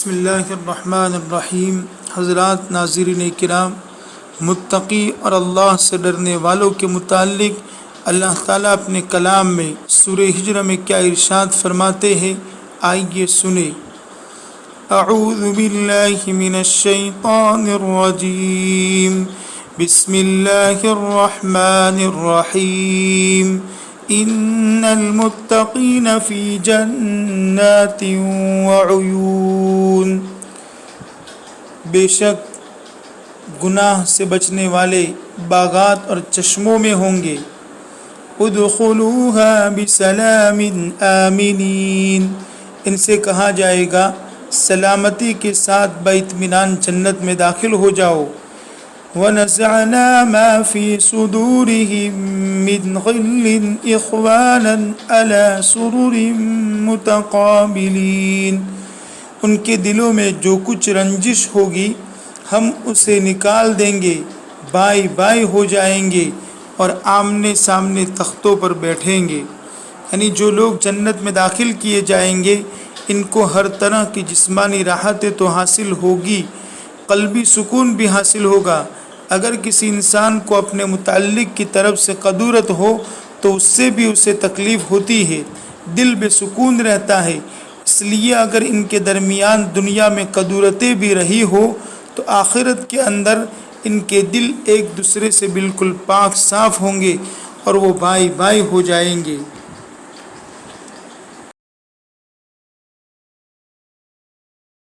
بسم اللہ الرحمن الرحیم۔ حضرات ناظرین کرام، متقی اور اللہ سے ڈرنے والوں کے متعلق اللہ تعالیٰ اپنے کلام میں سورہ ہجر میں کیا ارشاد فرماتے ہیں، آئیے سنیں۔ اعوذ باللہ من الشیطان الرجیم، بسم اللہ الرحمن الرحیم۔ ان المتقین فی جنات وعیون، بے شک گناہ سے بچنے والے باغات اور چشموں میں ہوں گے۔ ادخلوها بسلام آمنین، ان سے کہا جائے گا سلامتی کے ساتھ باطمینان جنت میں داخل ہو جاؤ۔ ونزعنا ما في صدورهم من غل اخوانا على سرر متقابلین، ان کے دلوں میں جو کچھ رنجش ہوگی ہم اسے نکال دیں گے، بائی بائی ہو جائیں گے اور آمنے سامنے تختوں پر بیٹھیں گے۔ یعنی جو لوگ جنت میں داخل کیے جائیں گے ان کو ہر طرح کی جسمانی راحتیں تو حاصل ہوگی، قلبی سکون بھی حاصل ہوگا۔ اگر کسی انسان کو اپنے متعلق کی طرف سے قدورت ہو تو اس سے بھی اسے تکلیف ہوتی ہے، دل بے سکون رہتا ہے۔ اس لیے اگر ان کے درمیان دنیا میں قدورتیں بھی رہی ہو تو آخرت کے اندر ان کے دل ایک دوسرے سے بالکل پاک صاف ہوں گے اور وہ بائی بائی ہو جائیں گے۔